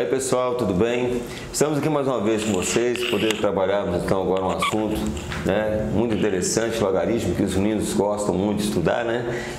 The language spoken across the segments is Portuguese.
Aí pessoal, tudo bem? Estamos aqui mais uma vez com vocês, poder trabalharmos então agora um assunto muito interessante, logaritmo, que os meninos gostam muito de estudar,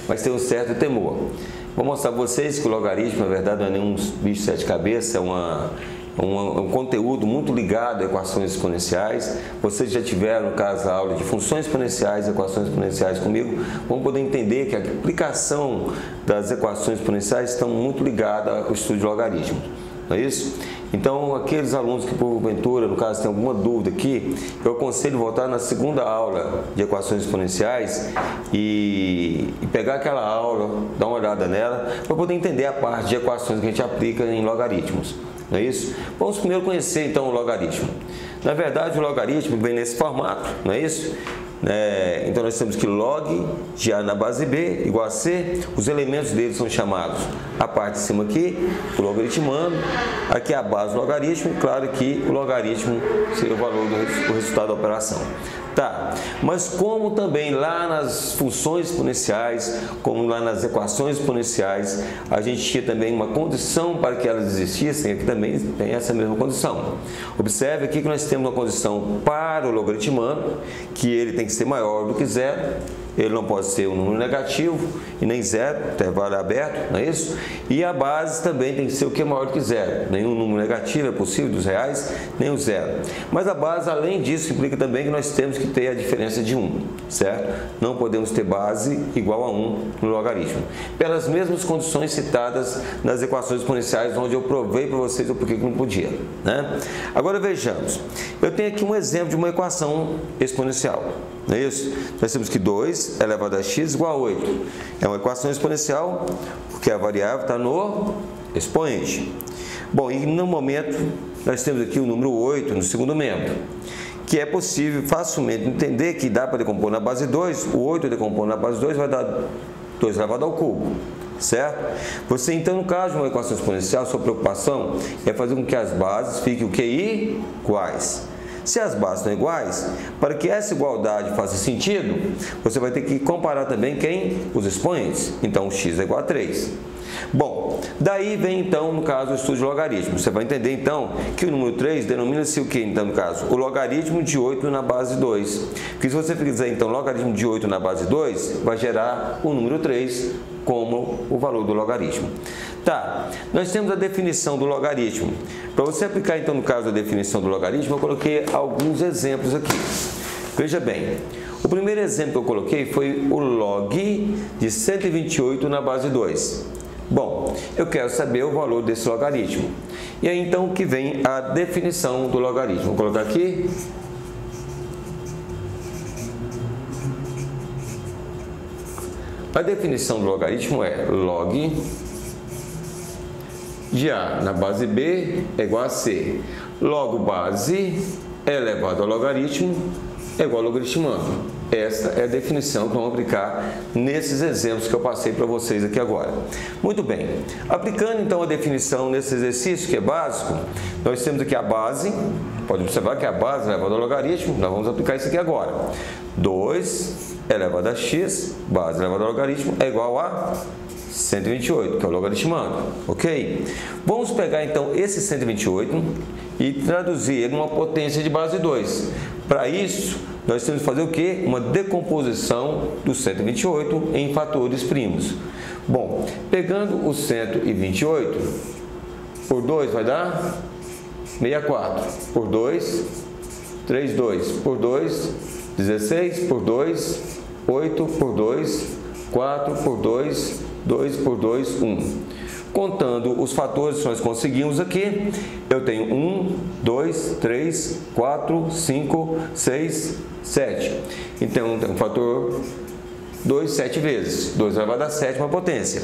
mas tem um certo temor. Vou mostrar para vocês que o logaritmo, na verdade, não é nenhum bicho de sete cabeças, é um conteúdo muito ligado a equações exponenciais. Vocês já tiveram, no caso, a aula de funções exponenciais, equações exponenciais comigo, vão poder entender que a aplicação das equações exponenciais estão muito ligadas ao estudo de logaritmo. Não é isso? Então, aqueles alunos que porventura, no caso, tem alguma dúvida aqui, eu aconselho voltar na segunda aula de equações exponenciais e pegar aquela aula, dar uma olhada nela, para poder entender a parte de equações que a gente aplica em logaritmos. Não é isso? Vamos primeiro conhecer então o logaritmo. Na verdade, o logaritmo vem nesse formato, não é isso? Então nós temos que log de A na base B igual a C, os elementos dele são chamados, a parte de cima aqui, o logaritmando, aqui a base do logaritmo, e claro que o logaritmo seria o valor do resultado da operação. Tá, mas como também lá nas funções exponenciais, como lá nas equações exponenciais, a gente tinha também uma condição para que elas existissem, aqui também tem essa mesma condição. Observe aqui que nós temos uma condição para o logaritmando, que ele tem que ser maior do que zero, ele não pode ser um número negativo e nem zero, intervalo aberto, não é isso? E a base também tem que ser o que é maior do que zero. Nenhum número negativo é possível dos reais, nem o zero. Mas a base, além disso, implica também que nós temos que ter a diferença de 1, certo? Não podemos ter base igual a 1 no logaritmo. Pelas mesmas condições citadas nas equações exponenciais, onde eu provei para vocês o porquê que não podia, Agora vejamos. Eu tenho aqui um exemplo de uma equação exponencial. Não é isso? Nós temos que 2 elevado a x igual a 8. É uma equação exponencial, porque a variável está no expoente. Bom, e no momento, nós temos aqui o número 8 no segundo membro, que é possível facilmente entender que dá para decompor na base 2, o 8 decompor na base 2 vai dar 2 elevado ao cubo. Certo? Você, então, no caso de uma equação exponencial, sua preocupação é fazer com que as bases fiquem o que? Iguais. Se as bases estão iguais, para que essa igualdade faça sentido, você vai ter que comparar também os expoentes. Então, x é igual a 3. Bom, daí vem então, no caso, o estudo de logaritmo. Você vai entender então que o número 3 denomina-se o que, então, no caso? O logaritmo de 8 na base 2. Porque se você fizer, então, logaritmo de 8 na base 2, vai gerar o número 3 como o valor do logaritmo. Tá, nós temos a definição do logaritmo. Para você aplicar, então, no caso, a definição do logaritmo, eu coloquei alguns exemplos aqui. Veja bem, o primeiro exemplo que eu coloquei foi o log de 128 na base 2. Bom, eu quero saber o valor desse logaritmo. E aí, então, que vem a definição do logaritmo. Vou colocar aqui. A definição do logaritmo é log de A na base B é igual a C. Logo base elevado ao logaritmo é igual a logaritmando. Essa é a definição que vamos aplicar nesses exemplos que eu passei para vocês aqui agora. Muito bem. Aplicando então a definição nesse exercício que é básico, nós temos aqui a base. Pode observar que a base elevada ao logaritmo, nós vamos aplicar isso aqui agora. 2 elevado a x, base elevada ao logaritmo, é igual a 128, que é o logaritmando, ok? Vamos pegar então esse 128 e traduzir ele numa potência de base 2. Para isso, nós temos que fazer o quê? Uma decomposição do 128 em fatores primos. Bom, pegando o 128 por 2 vai dar 64, por 2, 32, por 2, 16, por 2, 8, por 2, 4, por 2, 2 por 2, 1. Contando os fatores que nós conseguimos aqui, eu tenho 1, 2, 3, 4, 5, 6, 7. Então, tem um fator 2, 7 vezes. 2 elevado a 7 potência.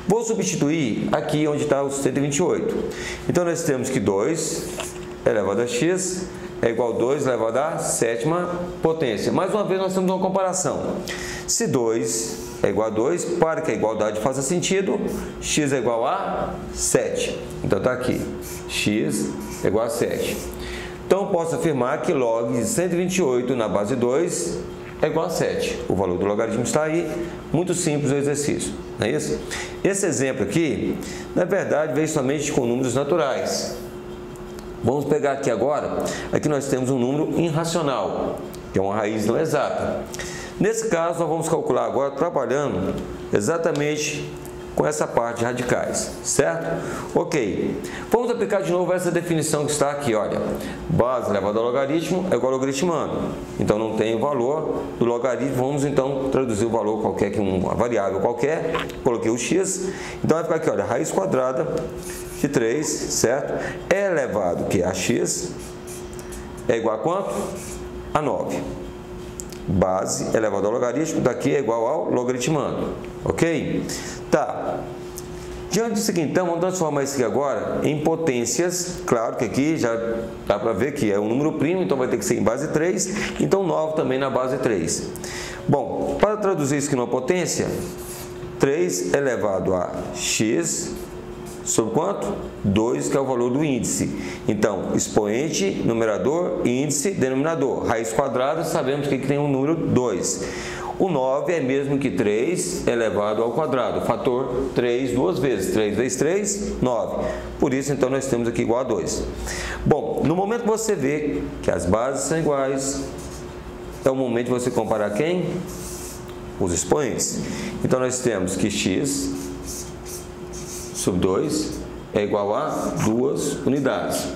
Vou substituir aqui onde está o 128. Então, nós temos que 2 elevado a x é igual a 2 elevado à 7ª potência. Mais uma vez, nós temos uma comparação. Se 2 é igual a 2, para que a igualdade faça sentido, x é igual a 7. Então, está aqui, x é igual a 7. Então, posso afirmar que log de 128 na base 2 é igual a 7. O valor do logaritmo está aí, muito simples o exercício, não é isso? Esse exemplo aqui, na verdade, veio somente com números naturais. Vamos pegar aqui agora, aqui nós temos um número irracional, que é uma raiz não exata. Nesse caso, nós vamos calcular agora trabalhando exatamente com essa parte de radicais, certo? Ok. Vamos aplicar de novo essa definição que está aqui, olha. Base elevada ao logaritmo é igual a logaritmando. Então, não tem o valor do logaritmo. Vamos, então, traduzir o valor qualquer, que uma variável qualquer. Coloquei o x. Então, vai ficar aqui, olha, raiz quadrada de 3, certo? É elevado, que é a x, é igual a quanto? A 9. Base elevado ao logaritmo, daqui é igual ao logaritmando, ok? Tá. Diante disso aqui, então, vamos transformar isso aqui agora em potências. Claro que aqui já dá para ver que é um número primo, então vai ter que ser em base 3, então 9 também na base 3. Bom, para traduzir isso aqui numa potência, 3 elevado a x sobre quanto? 2, que é o valor do índice. Então, expoente, numerador, índice, denominador. Raiz quadrada, sabemos que aqui tem um número 2. O 9 é mesmo que 3 elevado ao quadrado. Fator 3 duas vezes. 3 vezes 3, 9. Por isso, então, nós temos aqui igual a 2. Bom, no momento que você vê que as bases são iguais, é o momento de você comparar quem? Os expoentes. Então, nós temos que x sobre 2 é igual a 2 unidades.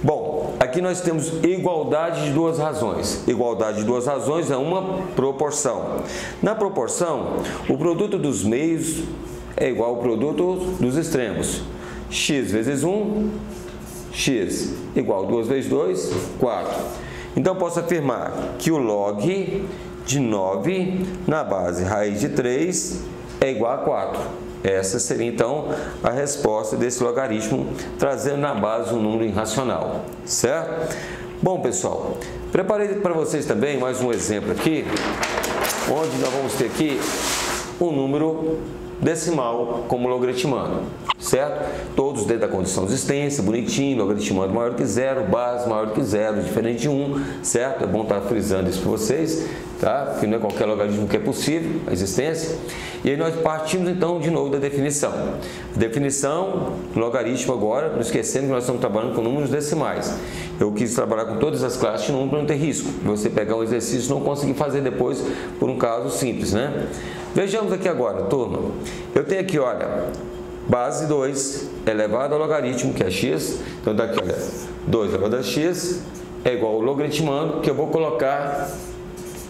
Bom, aqui nós temos igualdade de duas razões. Igualdade de duas razões é uma proporção. Na proporção, o produto dos meios é igual ao produto dos extremos. X vezes 1, x igual a 2 vezes 2, 4. Então, posso afirmar que o log de 9 na base raiz de 3 é igual a 4. Essa seria, então, a resposta desse logaritmo, trazendo na base um número irracional, certo? Bom, pessoal, preparei para vocês também mais um exemplo aqui, onde nós vamos ter aqui um número decimal como logaritmando, certo? Todos dentro da condição de existência, bonitinho, logaritmando maior que zero, base maior que zero, diferente de 1, certo? É bom estar frisando isso para vocês, tá? Porque não é qualquer logaritmo que é possível a existência. E aí nós partimos então de novo da definição. Definição, logaritmo agora, não esquecendo que nós estamos trabalhando com números decimais. Eu quis trabalhar com todas as classes de número para não ter risco. Você pegar um exercício e não conseguir fazer depois por um caso simples, né? Vejamos aqui agora, turma. Eu tenho aqui, olha, base 2 elevado ao logaritmo, que é x. Então, daqui, olha, 2 elevado a x é igual ao logaritmando, que eu vou colocar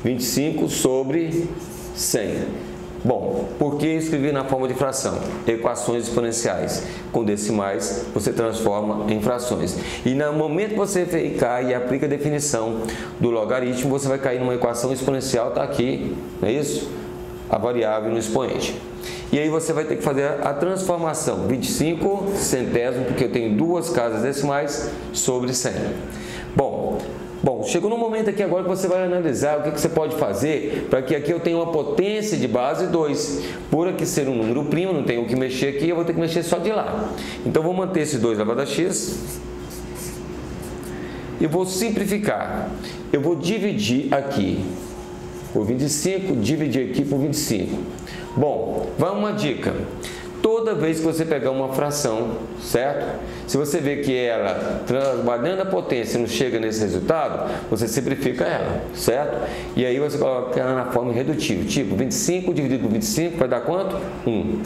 25 sobre 100. Bom, por que escrever na forma de fração? Equações exponenciais. Com decimais, você transforma em frações. E no momento que você cai e aplica a definição do logaritmo, você vai cair numa equação exponencial, está aqui, não é isso? A variável no expoente. E aí você vai ter que fazer a transformação, 25 centésimo, porque eu tenho duas casas decimais, sobre 100. Bom, chegou no momento aqui agora que você vai analisar o que você pode fazer para que aqui eu tenha uma potência de base 2. Por aqui ser um número primo, não tenho o que mexer aqui, eu vou ter que mexer só de lá. Então, vou manter esse 2 elevado a x e vou simplificar. Eu vou dividir aqui por 25, dividir aqui por 25. Bom, vai uma dica. Toda vez que você pegar uma fração, certo? Se você vê que ela, trabalhando a potência, não chega nesse resultado, você simplifica ela, certo? E aí você coloca ela na forma irredutível. Tipo, 25 dividido por 25 vai dar quanto? 1.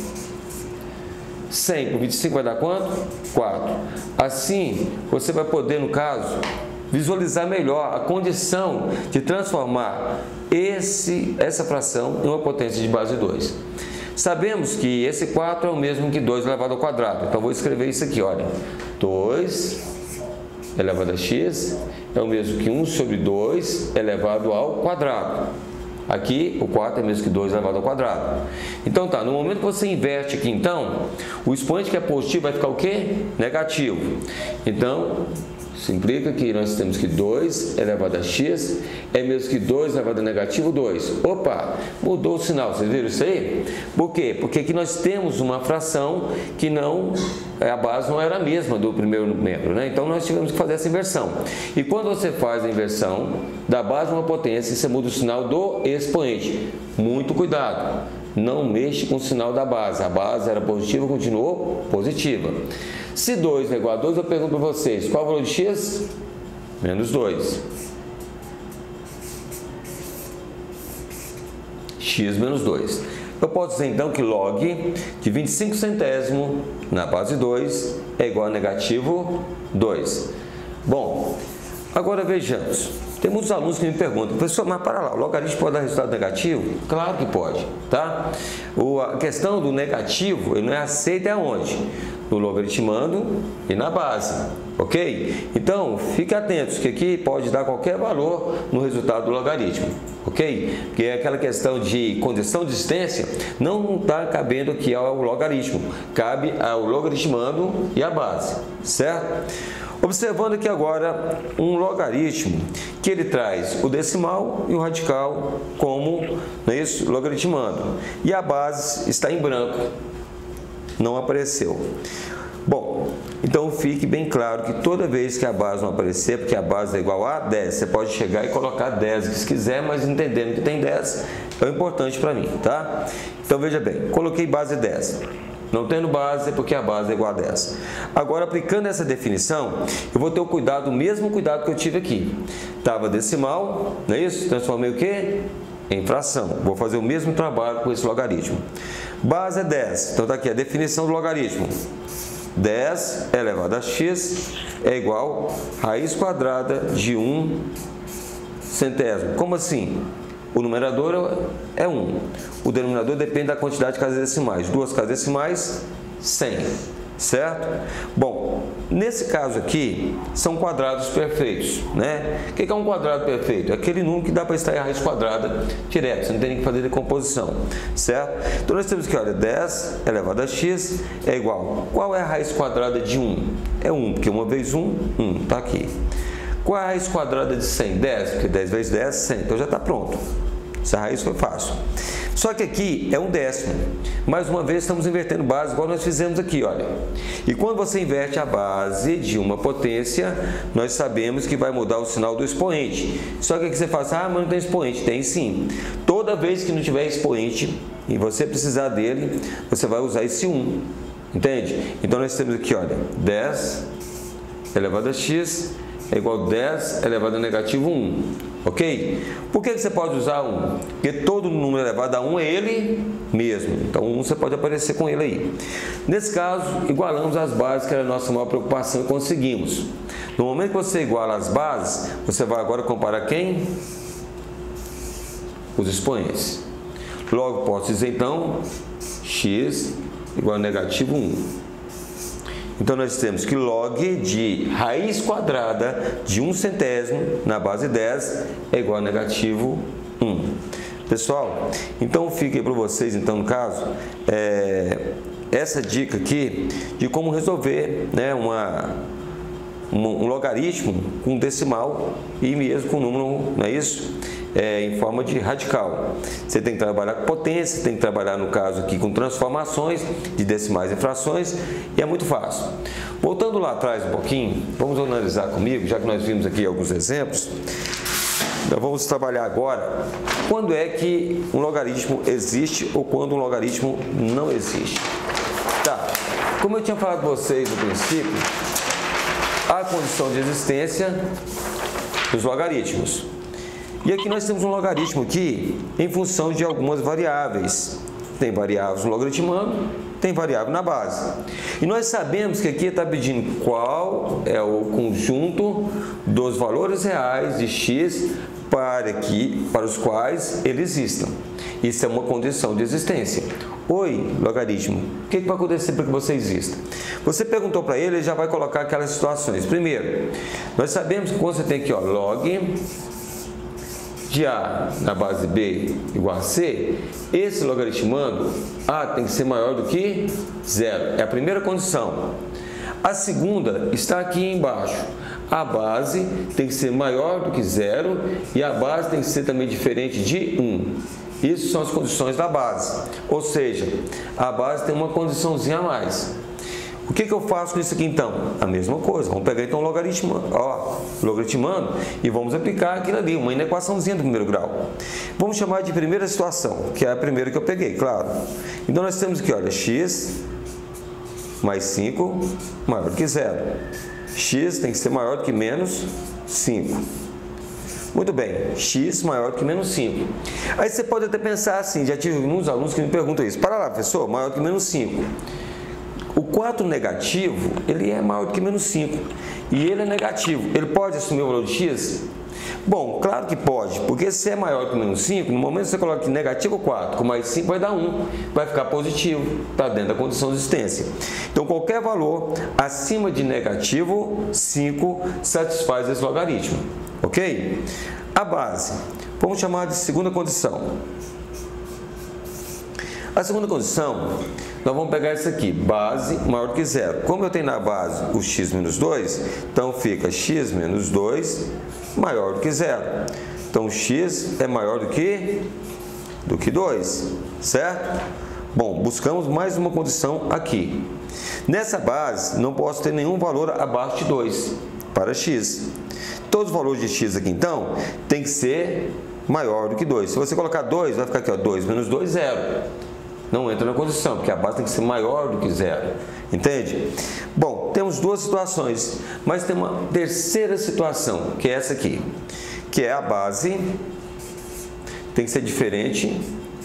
100 por 25 vai dar quanto? 4. Assim, você vai poder, no caso, visualizar melhor a condição de transformar essa fração em uma potência de base 2. Sabemos que esse 4 é o mesmo que 2 elevado ao quadrado. Então, vou escrever isso aqui, olha. 2 elevado a x é o mesmo que 1 sobre 2 elevado ao quadrado. Aqui, o 4 é o mesmo que 2 elevado ao quadrado. Então, tá, no momento que você inverte aqui, então, o expoente que é positivo vai ficar o quê? Negativo. Então, Isso implica que nós temos que 2 elevado a x é mesmo que 2 elevado a negativo 2. Opa, mudou o sinal, vocês viram isso aí? Por quê? Porque aqui nós temos uma fração que não, a base não era a mesma do primeiro membro, né? Então nós tivemos que fazer essa inversão. E quando você faz a inversão da base uma potência, você muda o sinal do expoente. Muito cuidado, não mexe com o sinal da base. A base era positiva, continuou positiva. Se 2 é igual a 2, eu pergunto para vocês, qual é o valor de x? Menos 2. X menos 2. Eu posso dizer então que log de 25 centésimo na base 2 é igual a negativo 2. Bom, agora vejamos. Tem muitos alunos que me perguntam, professor, mas para lá, o logaritmo pode dar resultado negativo? Claro que pode, tá? A questão do negativo, ele não é aceito aonde? No logaritmando e na base, ok? Então, fique atentos que aqui pode dar qualquer valor no resultado do logaritmo, ok? Porque é aquela questão de condição de existência, não está cabendo aqui ao logaritmo, cabe ao logaritmando e à base, certo? Observando aqui agora um logaritmo que ele traz o decimal e o radical como, não é isso? Logaritmando. E a base está em branco, não apareceu. Bom, então fique bem claro que toda vez que a base não aparecer, porque a base é igual a 10, você pode chegar e colocar 10 se quiser, mas entendendo que tem 10 é o importante para mim, tá? Então veja bem, coloquei base 10. Não tendo base é porque a base é igual a 10. Agora, aplicando essa definição, eu vou ter o mesmo cuidado que eu tive aqui. Estava decimal, não é isso? Transformei o quê? Em fração. Vou fazer o mesmo trabalho com esse logaritmo. Base é 10. Então, está aqui a definição do logaritmo. 10 elevado a x é igual a raiz quadrada de 1 centésimo. Como assim? O numerador é 1. O denominador depende da quantidade de casas decimais. 2 casas decimais, 100. Certo? Bom, nesse caso aqui, são quadrados perfeitos, né? O que é um quadrado perfeito? É aquele número que dá para extrair a raiz quadrada direto, você não tem nem que fazer decomposição, certo? Então, nós temos que, olha, 10 elevado a x é igual. Qual é a raiz quadrada de 1? É 1, porque 1 vezes 1, 1, está aqui. Qual é a raiz quadrada de 100? 10, porque 10 vezes 10, 100. Então, já está pronto. Essa raiz foi fácil. Só que aqui é um décimo. Mais uma vez, estamos invertendo base, igual nós fizemos aqui, olha. E quando você inverte a base de uma potência, nós sabemos que vai mudar o sinal do expoente. Só que aqui você fala assim, ah, mas não tem expoente. Tem sim. Toda vez que não tiver expoente e você precisar dele, você vai usar esse 1. Entende? Então, nós temos aqui, olha, 10 elevado a x é igual a 10 elevado a negativo 1. Ok? Por que você pode usar 1? Porque todo número elevado a 1 é ele mesmo. Então, 1 você pode aparecer com ele aí. Nesse caso, igualamos as bases, que era a nossa maior preocupação, e conseguimos. No momento que você iguala as bases, você vai agora comparar quem? Os expoentes. Logo, posso dizer, então, x igual a negativo 1. Então, nós temos que log de raiz quadrada de 1 centésimo na base 10 é igual a negativo 1. Pessoal, então fica aí para vocês, então, no caso, essa dica aqui de como resolver, né, um logaritmo com decimal e mesmo com número, não é isso? Em forma de radical. Você tem que trabalhar com potência, tem que trabalhar, no caso aqui, com transformações de decimais em frações, e é muito fácil. Voltando lá atrás um pouquinho, vamos analisar comigo, já que nós vimos aqui alguns exemplos. Nós vamos trabalhar agora quando é que um logaritmo existe ou quando um logaritmo não existe. Tá, como eu tinha falado para vocês no princípio, a condição de existência dos logaritmos. E aqui nós temos um logaritmo aqui em função de algumas variáveis. Tem variáveis no logaritmando, tem variável na base. E nós sabemos que aqui está pedindo qual é o conjunto dos valores reais de x para os quais ele exista. Isso é uma condição de existência. Oi, logaritmo, o que vai acontecer para que você exista? Você perguntou para ele, ele já vai colocar aquelas situações. Primeiro, nós sabemos que quando você tem aqui, ó, log de A na base B igual a C, esse logaritmando A tem que ser maior do que 0. É a primeira condição. A segunda está aqui embaixo. A base tem que ser maior do que 0 e a base tem que ser também diferente de 1. Isso são as condições da base. Ou seja, a base tem uma condiçãozinha a mais. O que eu faço com isso aqui então? A mesma coisa. Vamos pegar então o logaritmando e vamos aplicar aquilo ali, uma inequaçãozinha do primeiro grau. Vamos chamar de primeira situação, que é a primeira que eu peguei, claro. Então nós temos aqui, olha, x mais 5 maior do que 0. X tem que ser maior do que menos 5. Muito bem, x maior do que menos 5. Aí você pode até pensar assim, já tive muitos alunos que me perguntam isso. Para lá, professor, maior do que menos 5. O 4 negativo, ele é maior do que menos 5. E ele é negativo. Ele pode assumir o valor de x? Bom, claro que pode, porque se é maior que menos 5, no momento que você coloca aqui negativo 4, com mais 5 vai dar 1, vai ficar positivo, está dentro da condição de existência. Então, qualquer valor acima de negativo 5 satisfaz esse logaritmo, ok? A base, vamos chamar de segunda condição. A segunda condição, nós vamos pegar isso aqui, base maior do que 0. Como eu tenho na base o x menos 2, então fica x menos 2 maior do que 0. Então, x é maior do que 2, certo? Bom, buscamos mais uma condição aqui. Nessa base, não posso ter nenhum valor abaixo de 2 para x. Todos os valores de x aqui, então, tem que ser maior do que 2. Se você colocar 2, vai ficar aqui, ó, 2 menos 2, 0. Não entra na condição, porque a base tem que ser maior do que 0. Entende? Bom, temos duas situações, mas tem uma terceira situação, que é essa aqui, que é a base tem que ser diferente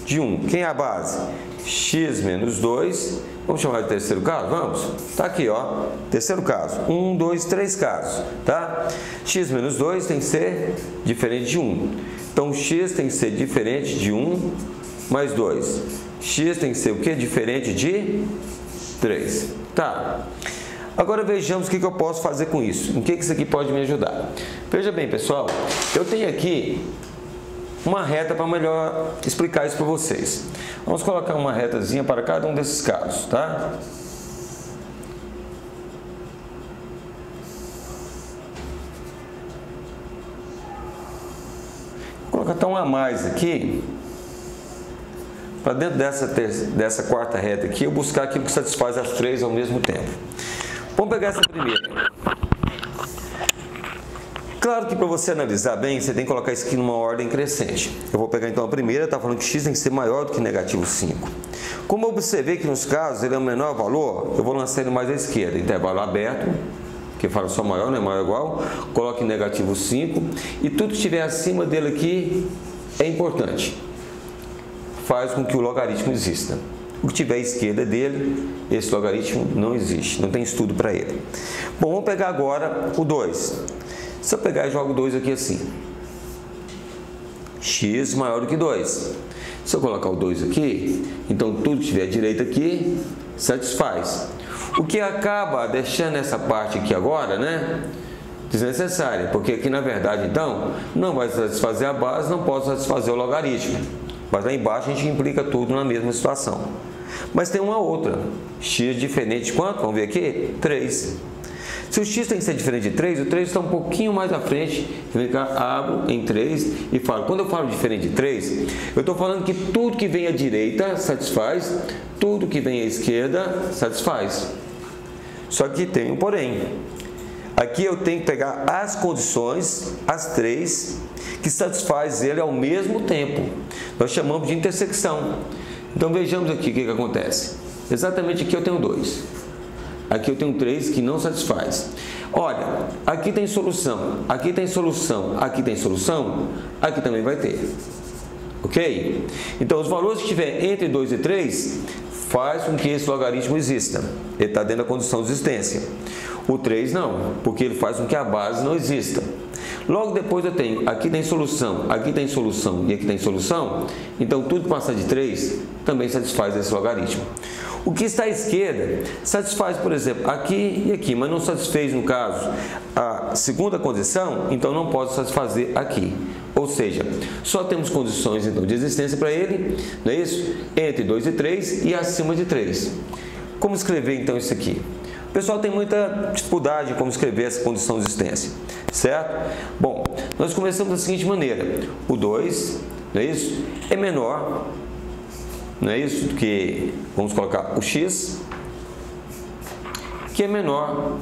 de 1. Quem é a base? X menos 2, vamos chamar de terceiro caso? Vamos? Tá aqui, ó, terceiro caso. 1, 2, 3 casos, tá? X menos 2 tem que ser diferente de 1. Então, x tem que ser diferente de 1 mais 2. X tem que ser o quê? Diferente de 3. Tá. Agora vejamos o que eu posso fazer com isso. Em que isso aqui pode me ajudar? Veja bem, pessoal. Eu tenho aqui uma reta para melhor explicar isso para vocês. Vamos colocar uma retazinha para cada um desses casos, tá? Vou colocar então um a mais aqui. Para dentro dessa quarta reta aqui, eu buscar aquilo que satisfaz as três ao mesmo tempo. Vamos pegar essa primeira. Claro que para você analisar bem, você tem que colocar isso aqui numa ordem crescente. Eu vou pegar então a primeira, está falando que x tem que ser maior do que negativo 5. Como eu observei que nos casos ele é o menor valor, eu vou lançar ele mais à esquerda, intervalo aberto, que fala só maior, não é maior ou igual, coloque negativo 5, e tudo que estiver acima dele aqui é importante. Faz com que o logaritmo exista. O que tiver à esquerda dele, esse logaritmo não existe, não tem estudo para ele. Bom, vamos pegar agora o 2. Se eu pegar e jogo 2 aqui assim, x maior do que 2. Se eu colocar o 2 aqui, então tudo que tiver à direita aqui, satisfaz. O que acaba deixando essa parte aqui agora, né, desnecessária, porque aqui na verdade, então, não vai satisfazer a base, não pode satisfazer o logaritmo. Mas lá embaixo a gente implica tudo na mesma situação. Mas tem uma outra, x diferente de quanto? Vamos ver aqui, 3. Se o x tem que ser diferente de 3, o 3 está um pouquinho mais à frente, vem cá, abro em 3 e falo. Quando eu falo diferente de 3, eu estou falando que tudo que vem à direita satisfaz, tudo que vem à esquerda satisfaz. Só que tem um porém. Aqui eu tenho que pegar as condições, as três, que satisfaz ele ao mesmo tempo. Nós chamamos de intersecção. Então vejamos aqui o que acontece. Exatamente aqui eu tenho 2. Aqui eu tenho 3 que não satisfaz. Olha, aqui tem solução, aqui tem solução, aqui tem solução, aqui também vai ter. Ok? Então os valores que estiver entre 2 e 3 faz com que esse logaritmo exista. Ele está dentro da condição de existência. O 3 não, porque ele faz com que a base não exista. Logo depois eu tenho, aqui tem solução e aqui tem solução, então tudo que passa de 3 também satisfaz esse logaritmo. O que está à esquerda satisfaz, por exemplo, aqui e aqui, mas não satisfez, no caso, a segunda condição, então não pode satisfazer aqui. Ou seja, só temos condições então, de existência para ele, não é isso? Entre 2 e 3 e acima de 3. Como escrever então isso aqui? O pessoal tem muita dificuldade em como escrever essa condição de existência, certo? Bom, nós começamos da seguinte maneira: o 2, não é isso? É menor, não é isso? Do que, vamos colocar o x, que é menor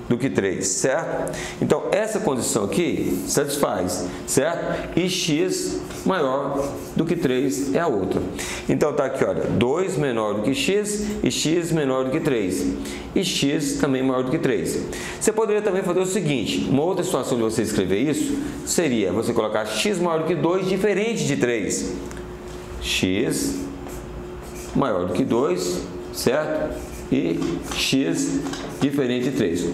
do que 3, certo? Então, essa condição aqui satisfaz, certo? E x maior do que 3 é a outra. Então, tá aqui, olha, 2 menor do que x e x menor do que 3. E x também maior do que 3. Você poderia também fazer o seguinte: uma outra situação de você escrever isso seria você colocar x maior do que 2 diferente de 3. X maior do que 2, certo? E x diferente de 3.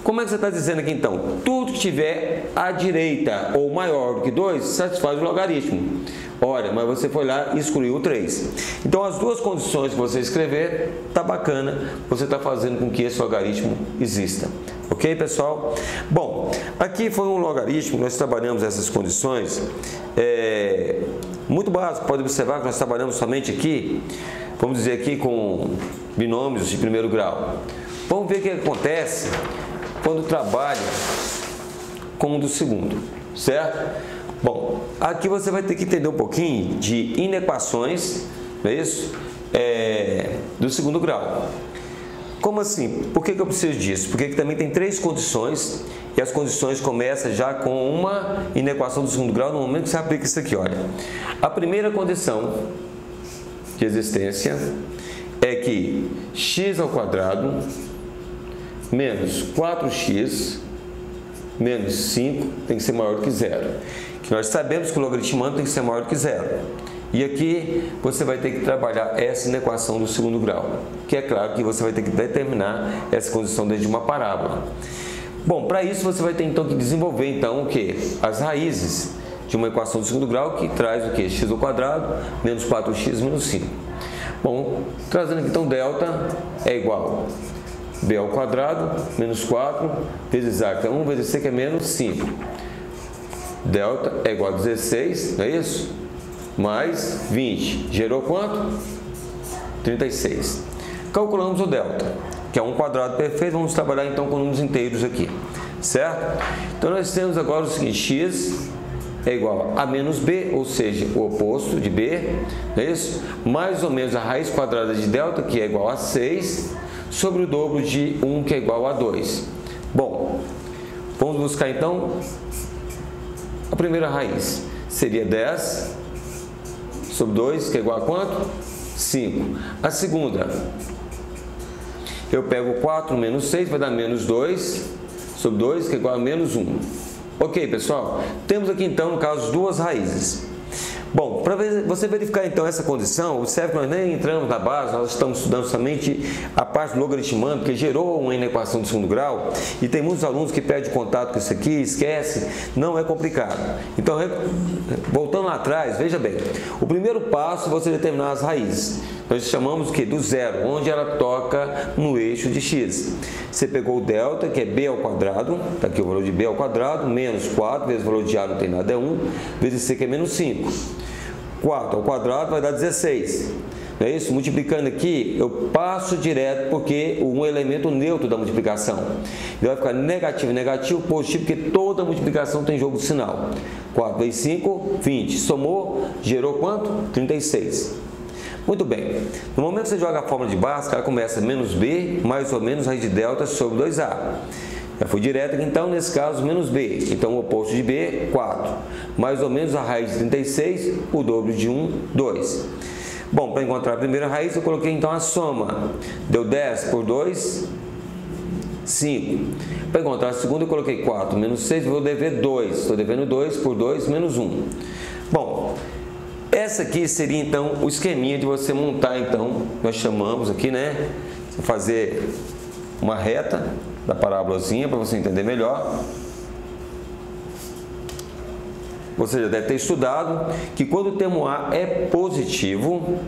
Como é que você está dizendo aqui então? Tudo que tiver à direita ou maior do que 2 satisfaz o logaritmo. Olha, mas você foi lá e excluiu o 3. Então, as duas condições que você escrever, tá bacana, você está fazendo com que esse logaritmo exista. Ok, pessoal? Bom, aqui foi um logaritmo, nós trabalhamos essas condições, muito básico. Pode observar que nós trabalhamos somente aqui, vamos dizer aqui com binômios de primeiro grau. Vamos ver o que acontece quando trabalha com o do segundo, certo? Bom, aqui você vai ter que entender um pouquinho de inequações, não é isso? Do segundo grau. Como assim? Por que eu preciso disso? Porque aqui também tem 3 condições e as condições começam já com uma inequação do segundo grau no momento que você aplica isso aqui, olha. A primeira condição de existência é que x ao quadrado menos 4x menos 5 tem que ser maior do que 0. Que nós sabemos que o logaritmando tem que ser maior do que 0. E aqui você vai ter que trabalhar essa inequação do segundo grau, que é claro que você vai ter que determinar essa condição dentro de uma parábola. Bom, para isso você vai ter então que desenvolver então o que? As raízes de uma equação do segundo grau que traz o que? X ao quadrado menos 4x menos 5. Bom, trazendo aqui então delta é igual b ao quadrado menos 4 vezes a, que é 1 vezes c, que é menos 5. Delta é igual a 16, não é isso? Mais 20. Gerou quanto? 36. Calculamos o delta, que é um quadrado perfeito. Vamos trabalhar então com números inteiros aqui, certo? Então nós temos agora o seguinte: x é igual a menos b, ou seja, o oposto de b, não é isso? Mais ou menos a raiz quadrada de delta, que é igual a 6, sobre o dobro de 1, que é igual a 2. Bom, vamos buscar então a primeira raiz. Seria 10 sobre 2, que é igual a quanto? 5. A segunda, eu pego 4 menos 6, vai dar menos 2 sobre 2, que é igual a menos 1. Ok, pessoal? Temos aqui então, no caso, duas raízes. Bom, para você verificar então essa condição, observe que nós nem entramos na base, nós estamos estudando somente a parte do logaritmando, que gerou uma inequação de segundo grau, e tem muitos alunos que perdem contato com isso aqui, esquece, não é complicado. Então, voltando lá atrás, veja bem, o primeiro passo é você determinar as raízes. Nós chamamos que do zero, onde ela toca no eixo de x. Você pegou o delta, que é b ao quadrado, está aqui o valor de b ao quadrado, menos 4, vezes o valor de a não tem nada, é 1, vezes c, que é menos 5. 4 ao quadrado vai dar 16. Não é isso? Multiplicando aqui, eu passo direto porque um elemento neutro da multiplicação. Então vai ficar negativo, negativo, positivo, porque toda multiplicação tem jogo de sinal. 4 vezes 5, 20. Somou, gerou quanto? 36. Muito bem. No momento que você joga a fórmula de Bhaskara, ela começa menos b, mais ou menos raiz de delta sobre 2a. Já fui direto aqui, então, nesse caso, menos b. Então, o oposto de b, 4. Mais ou menos a raiz de 36, o dobro de 1, 2. Bom, para encontrar a primeira raiz, eu coloquei, então, a soma. Deu 10 por 2, 5. Para encontrar a segunda, eu coloquei 4 menos 6, vou dever 2. Estou devendo 2 por 2 menos 1. Bom, essa aqui seria, então, o esqueminha de você montar, então, nós chamamos aqui, né? Você fazer uma reta da parábolazinha para você entender melhor. Você já deve ter estudado que quando o termo A é positivo,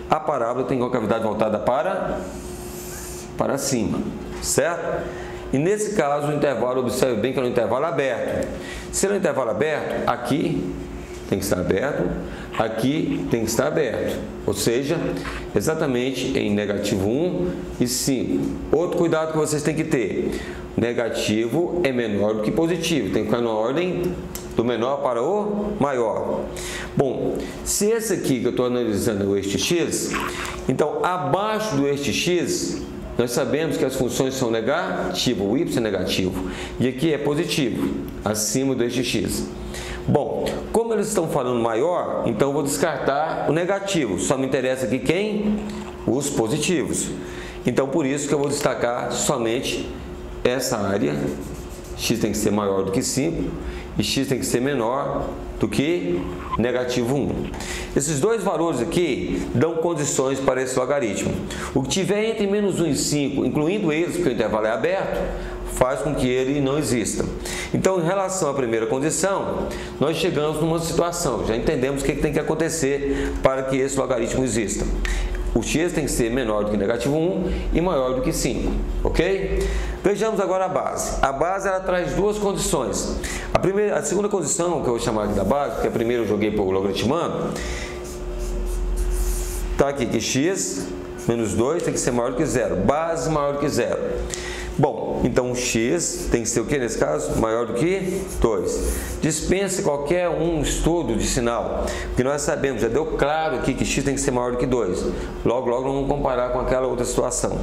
a parábola tem concavidade voltada para cima, certo? E nesse caso o intervalo, observe bem que é um intervalo aberto. Se é um intervalo aberto, aqui tem que estar aberto, aqui tem que estar aberto, ou seja, exatamente em negativo 1 e 5. Outro cuidado que vocês têm que ter, negativo é menor do que positivo, tem que ficar na ordem do menor para o maior. Bom, se esse aqui que eu estou analisando é o este x, então abaixo do este x, nós sabemos que as funções são negativas, o y é negativo, e aqui é positivo, acima do este x. Bom, como eles estão falando maior, então eu vou descartar o negativo, só me interessa aqui quem? Os positivos. Então, por isso que eu vou destacar somente essa área, x tem que ser maior do que 5, e x tem que ser menor do que negativo 1. Esses dois valores aqui dão condições para esse logaritmo. O que tiver entre menos 1 e 5, incluindo eles, porque o intervalo é aberto, faz com que ele não exista. Então, em relação à primeira condição, nós chegamos numa situação, já entendemos o que tem que acontecer para que esse logaritmo exista. O x tem que ser menor do que negativo 1 e maior do que 5, ok? Vejamos agora a base. A base ela traz duas condições. A segunda condição, que eu vou chamar aqui da base, porque a primeira eu joguei por logaritmando, está aqui que x menos 2 tem que ser maior do que 0. Base maior do que 0. Bom, então x tem que ser o que nesse caso? Maior do que 2. Dispense qualquer um estudo de sinal, porque nós sabemos, já deu claro aqui que x tem que ser maior do que 2. Logo, logo vamos comparar com aquela outra situação.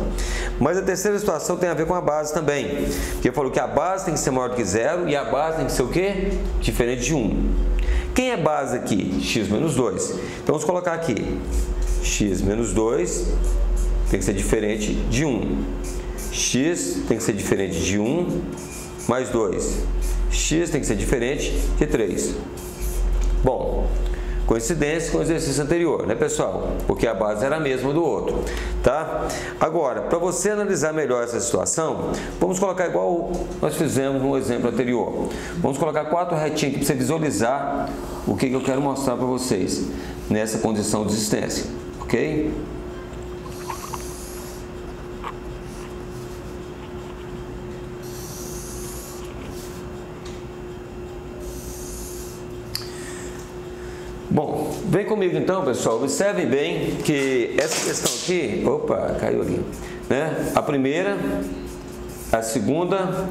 Mas a terceira situação tem a ver com a base também, porque falou que a base tem que ser maior do que 0 e a base tem que ser o quê? Diferente de 1. Quem é base aqui? X menos 2. Então vamos colocar aqui, x menos 2 tem que ser diferente de 1. X tem que ser diferente de 1 mais 2. X tem que ser diferente de 3. Bom, coincidência com o exercício anterior, né, pessoal? Porque a base era a mesma do outro, tá? Agora, para você analisar melhor essa situação, vamos colocar igual nós fizemos no exemplo anterior. Vamos colocar 4 retinhas aqui para você visualizar o que eu quero mostrar para vocês nessa condição de existência, ok? Bom, vem comigo então, pessoal, observem bem que essa questão aqui, opa, caiu ali, né? A primeira, a segunda,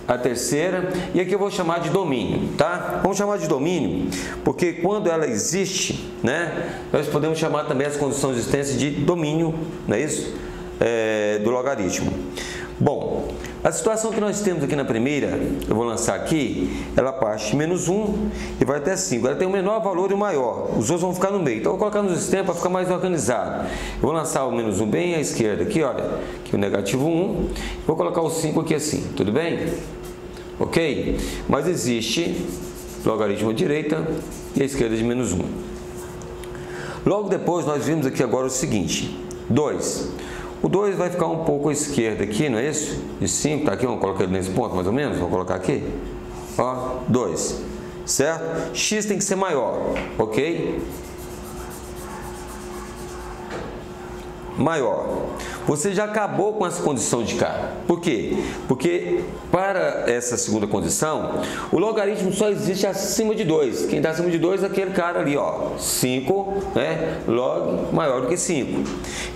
a terceira, e aqui eu vou chamar de domínio, tá? Vamos chamar de domínio, porque quando ela existe, né, nós podemos chamar também as condições de existência de domínio, não é isso? Do logaritmo. Bom, a situação que nós temos aqui na primeira, eu vou lançar aqui, ela parte de menos 1 e vai até 5. Ela tem o menor valor e o maior. Os outros vão ficar no meio. Então, eu vou colocar no sistema para ficar mais organizado. Eu vou lançar o menos 1 bem à esquerda aqui, olha. Aqui o negativo 1. Vou colocar o 5 aqui assim. Tudo bem? Ok? Mas existe logaritmo à direita e à esquerda de menos 1. Logo depois, nós vimos aqui agora o seguinte. 2. O 2 vai ficar um pouco à esquerda aqui, não é isso? De 5, tá aqui, vamos colocar ele nesse ponto mais ou menos, vou colocar aqui. Ó, 2, certo? X tem que ser maior, ok? Maior. Você já acabou com essa condição de cá. Por quê? Porque para essa segunda condição, o logaritmo só existe acima de 2. Quem está acima de 2 é aquele cara ali, ó, 5, né? Log maior do que 5.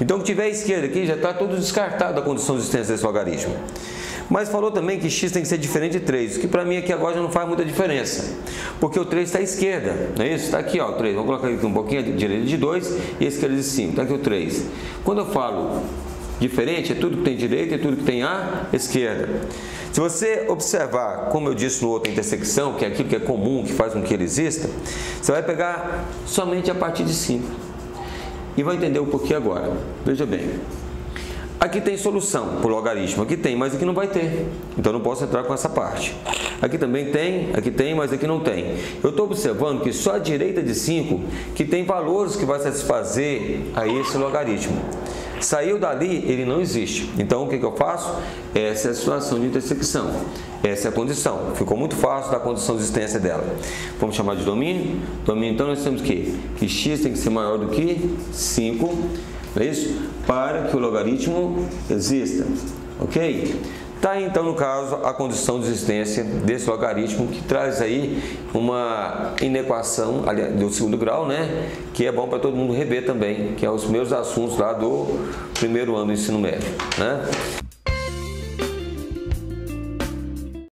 Então, o que tiver à esquerda aqui já está tudo descartado da condição de existência desse logaritmo. Mas falou também que x tem que ser diferente de 3, o que para mim aqui agora já não faz muita diferença, porque o 3 está à esquerda, não é isso? Está aqui, ó, o 3. Vamos colocar aqui um pouquinho, a direita de 2 e a esquerda de 5. Está aqui o 3. Quando eu falo diferente, é tudo que tem direita e tudo que tem à esquerda. Se você observar, como eu disse no outro intersecção, que é aquilo que é comum, que faz com que ele exista, você vai pegar somente a partir de 5. E vai entender o porquê agora. Veja bem. Aqui tem solução para o logaritmo, aqui tem, mas aqui não vai ter. Então não posso entrar com essa parte. Aqui também tem, mas aqui não tem. Eu estou observando que só a direita de 5 que tem valores que vai satisfazer a esse logaritmo. Saiu dali, ele não existe. Então o que eu faço? Essa é a situação de intersecção. Essa é a condição. Ficou muito fácil da condição de existência dela. Vamos chamar de domínio. Domínio, então nós temos que x tem que ser maior do que 5. Não é isso? Para que o logaritmo exista. Ok? Tá, então, no caso, a condição de existência desse logaritmo, que traz aí uma inequação do segundo grau, né? Que é bom para todo mundo rever também, que é os meus assuntos lá do primeiro ano do ensino médio, né?